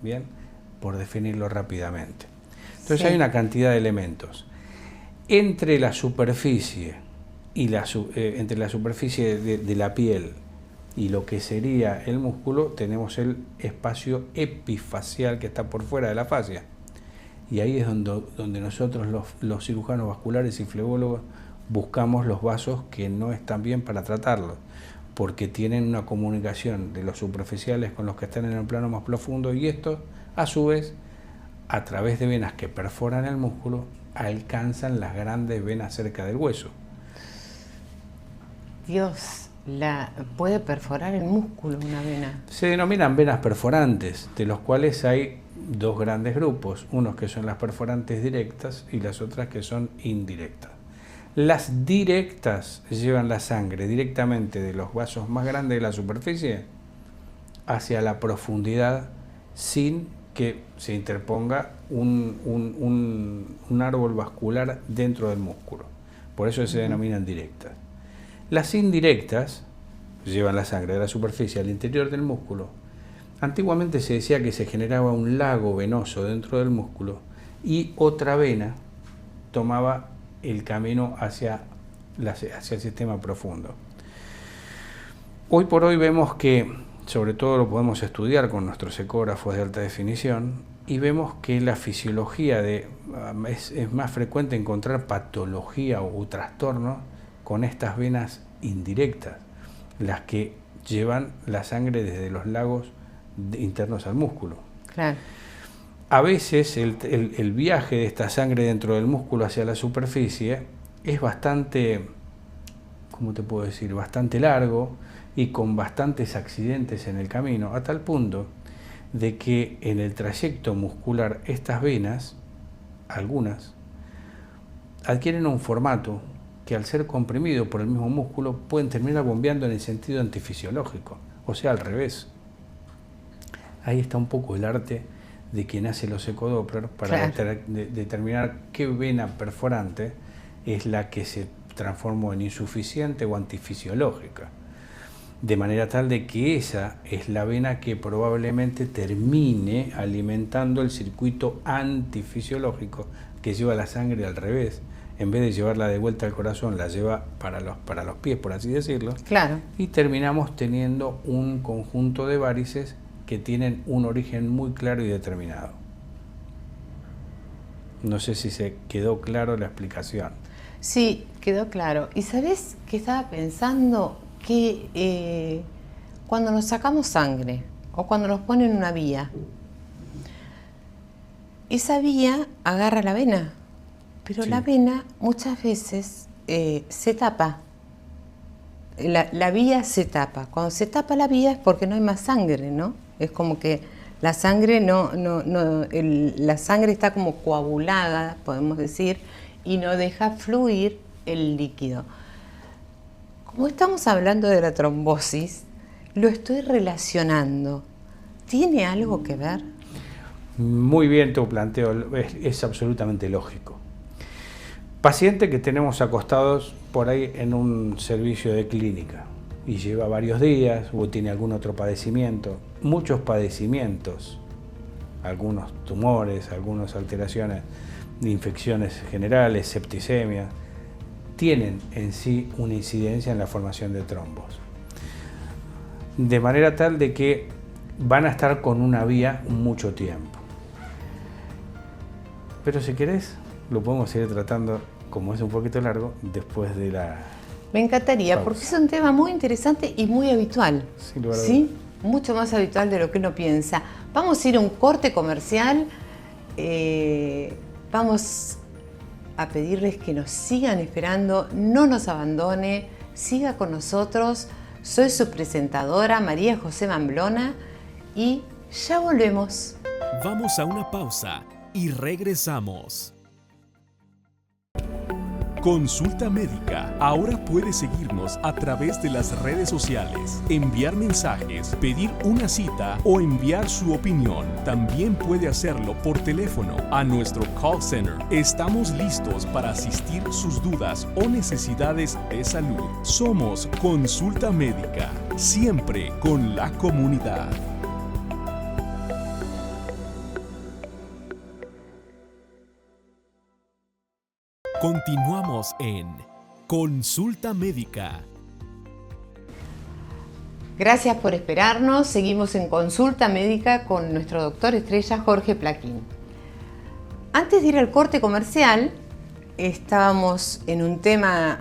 ¿bien? Por definirlo rápidamente. Entonces sí, hay una cantidad de elementos. Entre la superficie y entre la superficie de la piel y lo que sería el músculo, tenemos el espacio epifacial que está por fuera de la fascia. Y ahí es donde nosotros los cirujanos vasculares y flebólogos buscamos los vasos que no están bien para tratarlos, porque tienen una comunicación de los superficiales con los que están en el plano más profundo, y estos, a su vez, a través de venas que perforan el músculo, alcanzan las grandes venas cerca del hueso. Dios, puede perforar el músculo una vena. Se denominan venas perforantes, de los cuales hay dos grandes grupos, unos que son las perforantes directas y las otras que son indirectas. Las directas llevan la sangre directamente de los vasos más grandes de la superficie hacia la profundidad sin que se interponga un árbol vascular dentro del músculo. Por eso se denominan directas. Las indirectas llevan la sangre de la superficie al interior del músculo. Antiguamente se decía que se generaba un lago venoso dentro del músculo y otra vena tomaba el camino hacia el sistema profundo. Hoy por hoy vemos que, sobre todo lo podemos estudiar con nuestros ecógrafos de alta definición, y vemos que la fisiología es más frecuente encontrar patología o trastorno con estas venas indirectas, las que llevan la sangre desde los lagos internos al músculo. Claro. A veces el viaje de esta sangre dentro del músculo hacia la superficie es bastante, ¿cómo te puedo decir?, bastante largo y con bastantes accidentes en el camino, a tal punto de que en el trayecto muscular estas venas, algunas, adquieren un formato que al ser comprimido por el mismo músculo pueden terminar bombeando en el sentido antifisiológico, o sea, al revés. Ahí está un poco el arte de quien hace los ecodoppler para determinar qué vena perforante es la que se transformó en insuficiente o antifisiológica, de manera tal de que esa es la vena que probablemente termine alimentando el circuito antifisiológico que lleva la sangre al revés. En vez de llevarla de vuelta al corazón, la lleva para los pies, por así decirlo. Claro. Y terminamos teniendo un conjunto de varices que tienen un origen muy claro y determinado. No sé si se quedó claro la explicación. Sí, quedó claro. ¿Y sabés que estaba pensando? Que cuando nos sacamos sangre o cuando nos ponen una vía, esa vía agarra la vena, pero sí, la vena muchas veces se tapa. La vía se tapa. Cuando se tapa la vía es porque no hay más sangre, ¿no? Es como que la sangre la sangre está como coagulada, podemos decir, y no deja fluir el líquido. Como estamos hablando de la trombosis, lo estoy relacionando. ¿Tiene algo que ver? Muy bien tu planteo, es absolutamente lógico. Paciente que tenemos acostados por ahí en un servicio de clínica y lleva varios días o tiene algún otro padecimiento, muchos padecimientos, algunos tumores, algunas alteraciones de infecciones generales, septicemia, tienen en sí una incidencia en la formación de trombos. De manera tal de que van a estar con una vía mucho tiempo. Pero si querés, lo podemos seguir tratando, como es un poquito largo, después de la... Me encantaría, pausa. Porque es un tema muy interesante y muy habitual. ¿Sí? Mucho más habitual de lo que uno piensa. Vamos a ir a un corte comercial. Vamos a pedirles que nos sigan esperando, no nos abandone, siga con nosotros. Soy su presentadora, María José Mamblona, y ya volvemos. Vamos a una pausa y regresamos. Consulta Médica. Ahora puedes seguirnos a través de las redes sociales, enviar mensajes, pedir una cita o enviar su opinión. También puede hacerlo por teléfono a nuestro call center. Estamos listos para asistir sus dudas o necesidades de salud. Somos Consulta Médica, siempre con la comunidad. Continuamos en Consulta Médica. Gracias por esperarnos. Seguimos en Consulta Médica con nuestro doctor estrella Jorge Plaquín. Antes de ir al corte comercial, estábamos en un tema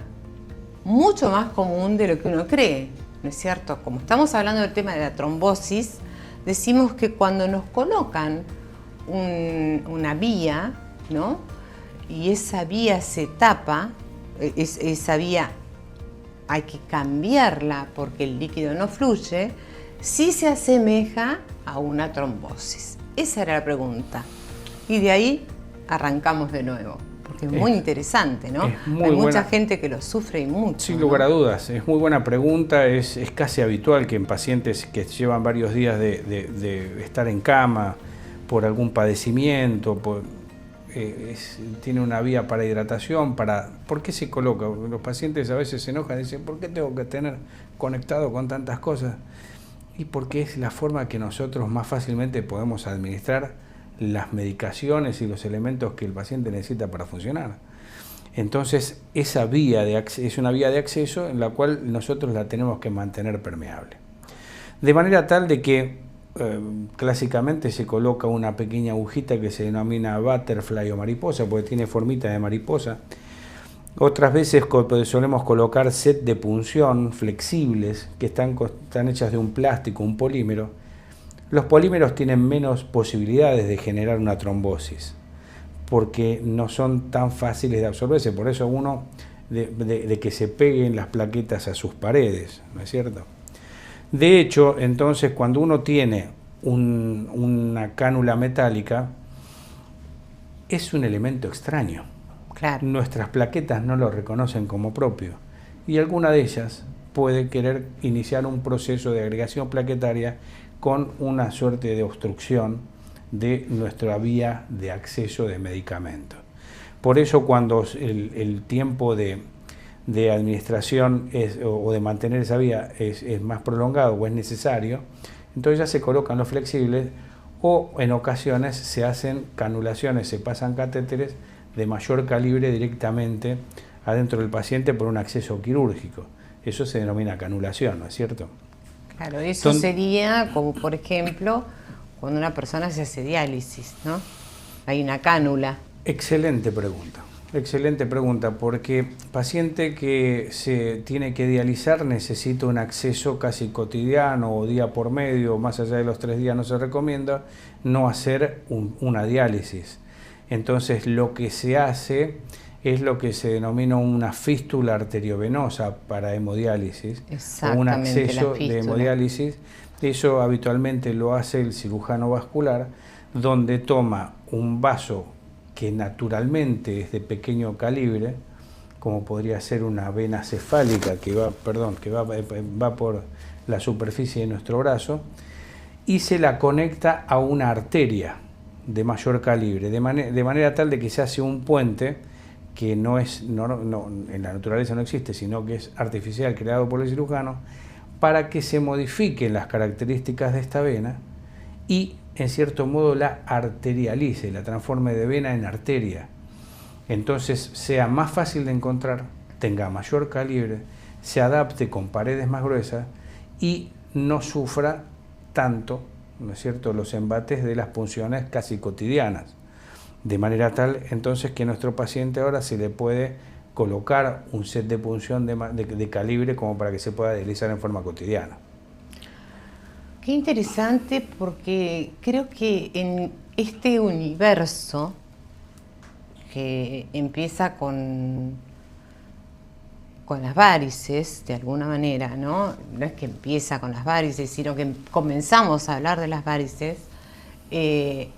mucho más común de lo que uno cree, ¿no es cierto? Como estamos hablando del tema de la trombosis, decimos que cuando nos colocan una vía, ¿no? Y esa vía se tapa, esa vía hay que cambiarla porque el líquido no fluye, sí se asemeja a una trombosis. Esa era la pregunta. Y de ahí arrancamos de nuevo, porque es muy interesante, ¿no? Hay mucha gente que lo sufre y mucho. Sin lugar a dudas, es muy buena pregunta, es casi habitual que en pacientes que llevan varios días de estar en cama por algún padecimiento, tiene una vía para hidratación, ¿por qué se coloca? Los pacientes a veces se enojan y dicen, ¿por qué tengo que tener conectado con tantas cosas? Y porque es la forma que nosotros más fácilmente podemos administrar las medicaciones y los elementos que el paciente necesita para funcionar. Entonces, esa vía es una vía de acceso en la cual nosotros la tenemos que mantener permeable. De manera tal de que clásicamente se coloca una pequeña agujita que se denomina butterfly o mariposa, porque tiene formita de mariposa. Otras veces solemos colocar set de punción flexibles que están hechas de un plástico, un polímero. Los polímeros tienen menos posibilidades de generar una trombosis porque no son tan fáciles de absorberse, por eso uno de que se peguen las plaquetas a sus paredes, ¿no es cierto? De hecho, entonces, cuando uno tiene una cánula metálica, es un elemento extraño. Claro. Nuestras plaquetas no lo reconocen como propio y alguna de ellas puede querer iniciar un proceso de agregación plaquetaria con una suerte de obstrucción de nuestra vía de acceso de medicamentos. Por eso, cuando el tiempo de administración o de mantener esa vía es más prolongado o es necesario, entonces ya se colocan los flexibles o en ocasiones se hacen canulaciones, se pasan catéteres de mayor calibre directamente adentro del paciente por un acceso quirúrgico. Eso se denomina canulación, ¿no es cierto? Claro, eso sería como, por ejemplo, cuando una persona se hace diálisis, ¿no? Hay una cánula. Excelente pregunta, porque paciente que se tiene que dializar necesita un acceso casi cotidiano o día por medio, más allá de los 3 días no se recomienda no hacer una diálisis. Entonces lo que se hace es lo que se denomina una fístula arteriovenosa para hemodiálisis, o un acceso de hemodiálisis. Eso habitualmente lo hace el cirujano vascular, donde toma un vaso que naturalmente es de pequeño calibre, como podría ser una vena cefálica que va por la superficie de nuestro brazo, y se la conecta a una arteria de mayor calibre, de manera tal de que se hace un puente que no en la naturaleza no existe, sino que es artificial, creado por el cirujano, para que se modifiquen las características de esta vena y en cierto modo la arterialice, la transforme de vena en arteria. Entonces sea más fácil de encontrar, tenga mayor calibre, se adapte con paredes más gruesas y no sufra tanto, ¿no es cierto?, los embates de las punciones casi cotidianas. De manera tal entonces que a nuestro paciente ahora se le puede colocar un set de punción de calibre como para que se pueda deslizar en forma cotidiana. Qué interesante, porque creo que en este universo que empieza con las varices, de alguna manera, ¿no? No es que empieza con las varices, sino que comenzamos a hablar de las varices, qué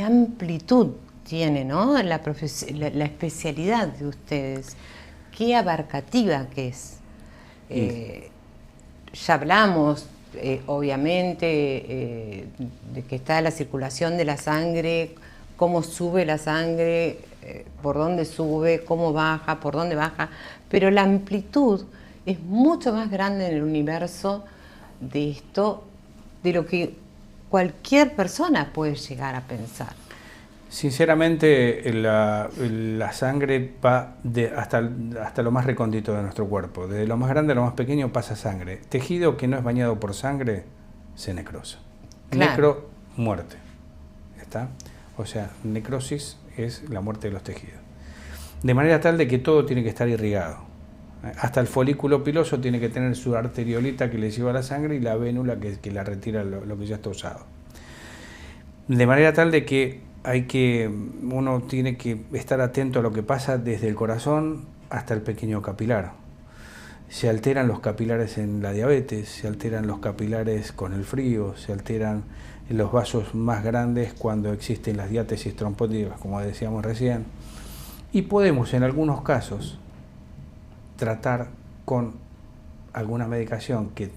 amplitud tiene, ¿no? La especialidad de ustedes, qué abarcativa que es. Ya hablamos, obviamente, de que está la circulación de la sangre, cómo sube la sangre, por dónde sube, cómo baja, por dónde baja, pero la amplitud es mucho más grande en el universo de esto, de lo que cualquier persona puede llegar a pensar. Sinceramente, la sangre va hasta lo más recóndito de nuestro cuerpo. Desde lo más grande a lo más pequeño pasa sangre. Tejido que no es bañado por sangre se necrosa. Claro. Necro, muerte. ¿Está? O sea, necrosis es la muerte de los tejidos. De manera tal de que todo tiene que estar irrigado. Hasta el folículo piloso tiene que tener su arteriolita que le lleva la sangre y la vénula que la retira lo que ya está usado. De manera tal de que uno tiene que estar atento a lo que pasa desde el corazón hasta el pequeño capilar. Se alteran los capilares en la diabetes, se alteran los capilares con el frío, se alteran los vasos más grandes cuando existen las diátesis trombóticas, como decíamos recién, y podemos en algunos casos tratar con alguna medicación que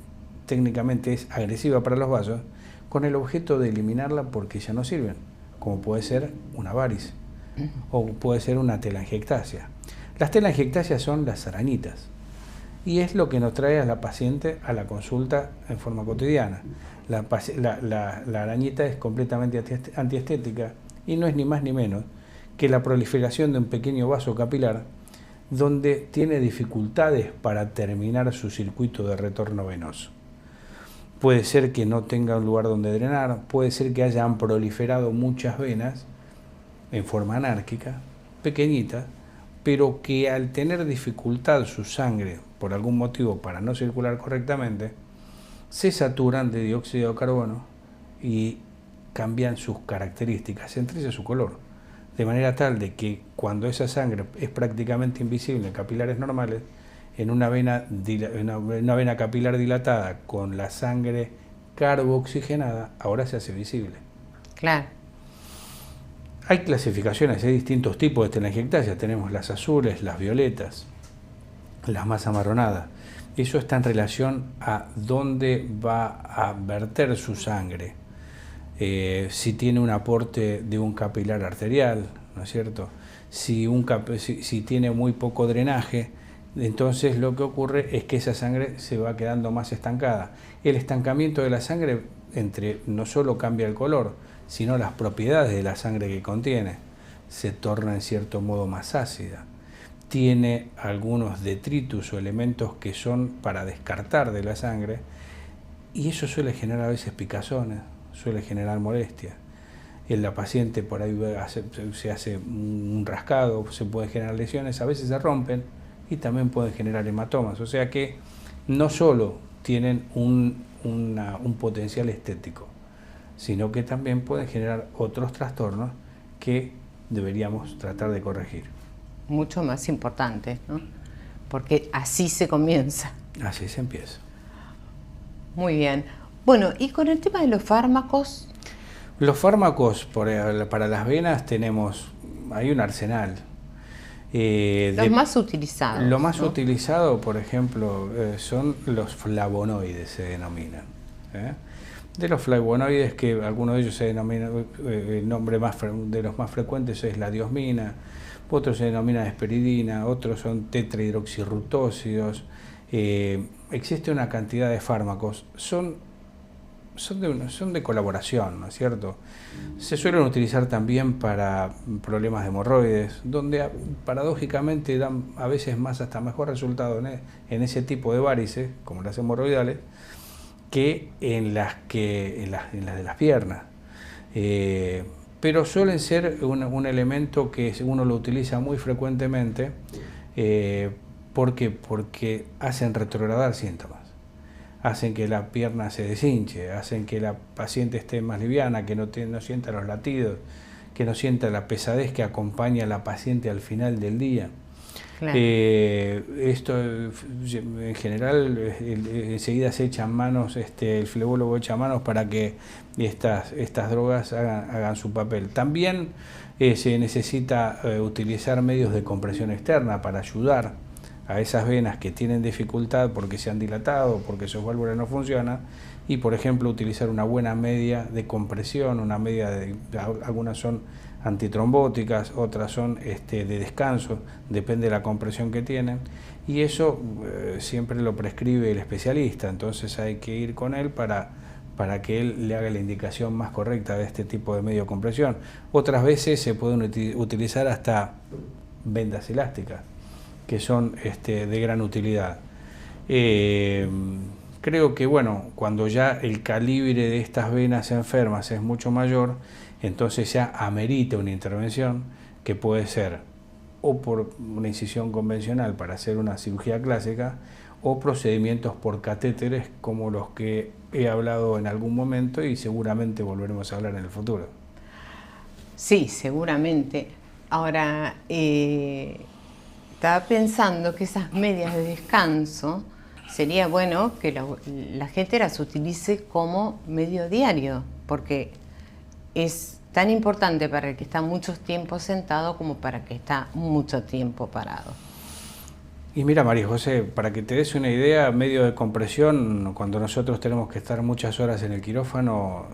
técnicamente es agresiva para los vasos, con el objeto de eliminarla porque ya no sirven, como puede ser una varice o puede ser una telangiectasia. Las telangiectasias son las arañitas y es lo que nos trae a la paciente a la consulta en forma cotidiana. La arañita es completamente antiestética y no es ni más ni menos que la proliferación de un pequeño vaso capilar donde tiene dificultades para terminar su circuito de retorno venoso. Puede ser que no tenga un lugar donde drenar, puede ser que hayan proliferado muchas venas en forma anárquica, pequeñitas, pero que al tener dificultad su sangre por algún motivo para no circular correctamente, se saturan de dióxido de carbono y cambian sus características, entre ellas su color, de manera tal de que cuando esa sangre es prácticamente invisible en capilares normales, en una vena capilar dilatada con la sangre carbooxigenada, ahora se hace visible. Claro. Hay clasificaciones, hay distintos tipos de telangiectasias. Tenemos las azules, las violetas, las más amarronadas. Eso está en relación a dónde va a verter su sangre. Si tiene un aporte de un capilar arterial, ¿no es cierto? Si tiene muy poco drenaje, entonces lo que ocurre es que esa sangre se va quedando más estancada. El estancamiento de la sangre no solo cambia el color, sino las propiedades de la sangre que contiene. Se torna en cierto modo más ácida. Tiene algunos detritus o elementos que son para descartar de la sangre y eso suele generar a veces picazones, suele generar molestia. En la paciente por ahí se hace un rascado, se pueden generar lesiones, a veces se rompen y también pueden generar hematomas. O sea que no solo tienen un potencial estético, sino que también pueden generar otros trastornos que deberíamos tratar de corregir. Mucho más importante, ¿no? Porque así se comienza. Así se empieza. Muy bien. Bueno, y con el tema de los fármacos. Los fármacos para las venas hay un arsenal. Los más utilizados. Lo más utilizado, por ejemplo, son los flavonoides, se denominan. De los flavonoides, que algunos de ellos se denominan, el nombre de los más frecuentes es la diosmina, otros se denominan esperidina, otros son tetrahidroxirrutósidos. Existe una cantidad de fármacos, son de colaboración, ¿no es cierto? Se suelen utilizar también para problemas de hemorroides, donde paradójicamente dan a veces hasta mejor resultado en ese tipo de varices, como las hemorroidales, que en las de las piernas. Pero suelen ser un elemento que uno lo utiliza muy frecuentemente. ¿Por qué? Porque hacen retrogradar síntomas. Hacen que la pierna se deshinche, hacen que la paciente esté más liviana, que no sienta los latidos, que no sienta la pesadez que acompaña a la paciente al final del día. Claro. Esto en general enseguida se echan manos, el flebólogo echa manos para que estas drogas hagan su papel. También se necesita utilizar medios de compresión externa para ayudar a esas venas que tienen dificultad porque se han dilatado, porque sus válvulas no funcionan, y por ejemplo utilizar una buena media de compresión, algunas son antitrombóticas, otras son de descanso, depende de la compresión que tienen, y eso siempre lo prescribe el especialista, entonces hay que ir con él para que él le haga la indicación más correcta de este tipo de medio de compresión. Otras veces se pueden utilizar hasta vendas elásticas, que son de gran utilidad. Creo que cuando ya el calibre de estas venas enfermas es mucho mayor, entonces ya amerita una intervención que puede ser o por una incisión convencional para hacer una cirugía clásica o procedimientos por catéteres como los que he hablado en algún momento y seguramente volveremos a hablar en el futuro. Sí, seguramente. Ahora, estaba pensando que esas medias de descanso sería bueno que la gente las utilice como medio diario, porque es tan importante para el que está mucho tiempo sentado como para el que está mucho tiempo parado. Y mira, María José, para que te des una idea, medio de compresión, cuando nosotros tenemos que estar muchas horas en el quirófano,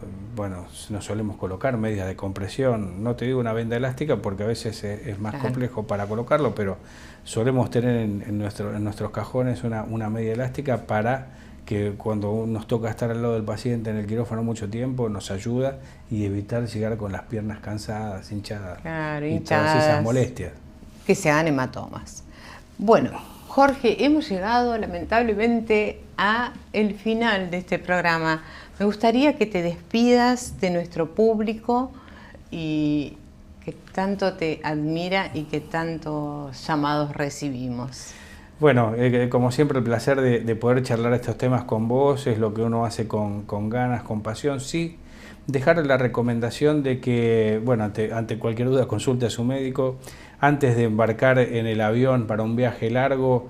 nos solemos colocar medias de compresión. No te digo una venda elástica porque a veces es más complejo para colocarlo, pero solemos tener en nuestros cajones una media elástica para que cuando nos toca estar al lado del paciente en el quirófano mucho tiempo, nos ayuda y evitar llegar con las piernas cansadas, hinchadas, y todas esas molestias. Que se hagan hematomas. Bueno, Jorge, hemos llegado lamentablemente a el final de este programa. Me gustaría que te despidas de nuestro público y que tanto te admira y que tantos llamados recibimos. Bueno, como siempre el placer de poder charlar estos temas con vos, es lo que uno hace con ganas, con pasión. Sí, dejar la recomendación de que, ante cualquier duda consulte a su médico. Antes de embarcar en el avión para un viaje largo,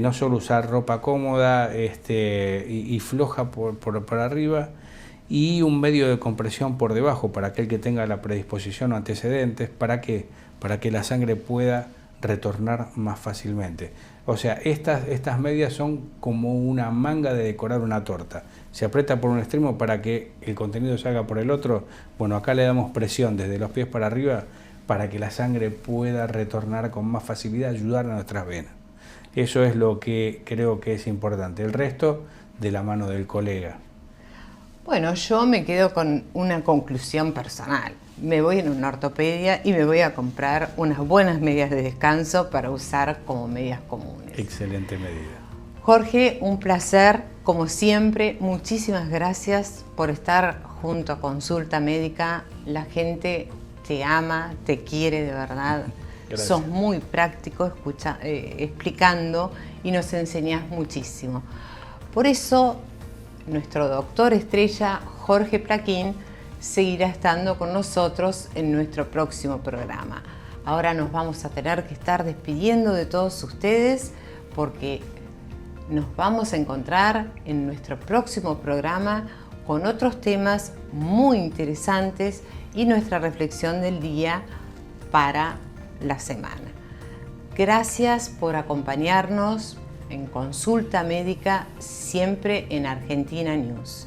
no solo usar ropa cómoda y floja por arriba, y un medio de compresión por debajo para aquel que tenga la predisposición o antecedentes, para que la sangre pueda retornar más fácilmente. O sea, estas medias son como una manga de decorar una torta. Se aprieta por un extremo para que el contenido se haga por el otro. Bueno, acá le damos presión desde los pies para arriba para que la sangre pueda retornar con más facilidad, ayudar a nuestras venas. Eso es lo que creo que es importante. El resto de la mano del colega. Bueno, yo me quedo con una conclusión personal. Me voy en una ortopedia y me voy a comprar unas buenas medias de descanso para usar como medias comunes. Excelente medida. Jorge, un placer, como siempre. Muchísimas gracias por estar junto a Consulta Médica. La gente te ama, te quiere de verdad. Gracias. Sos muy práctico explicando y nos enseñás muchísimo. Por eso, nuestro doctor estrella, Jorge Plaquín, seguirá estando con nosotros en nuestro próximo programa. Ahora nos vamos a tener que estar despidiendo de todos ustedes porque nos vamos a encontrar en nuestro próximo programa con otros temas muy interesantes y nuestra reflexión del día para la semana. Gracias por acompañarnos en Consulta Médica, siempre en Argentina News.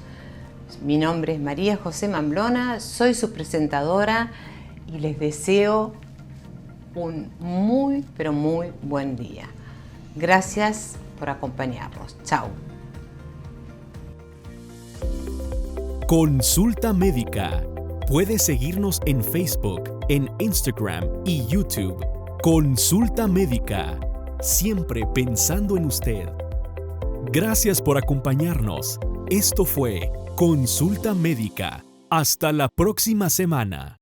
Mi nombre es María José Mamblona, soy su presentadora y les deseo un muy, pero muy buen día. Gracias por acompañarnos. Chao. Consulta Médica. Puedes seguirnos en Facebook, en Instagram y YouTube. Consulta Médica. Siempre pensando en usted. Gracias por acompañarnos. Esto fue Consulta Médica. Hasta la próxima semana.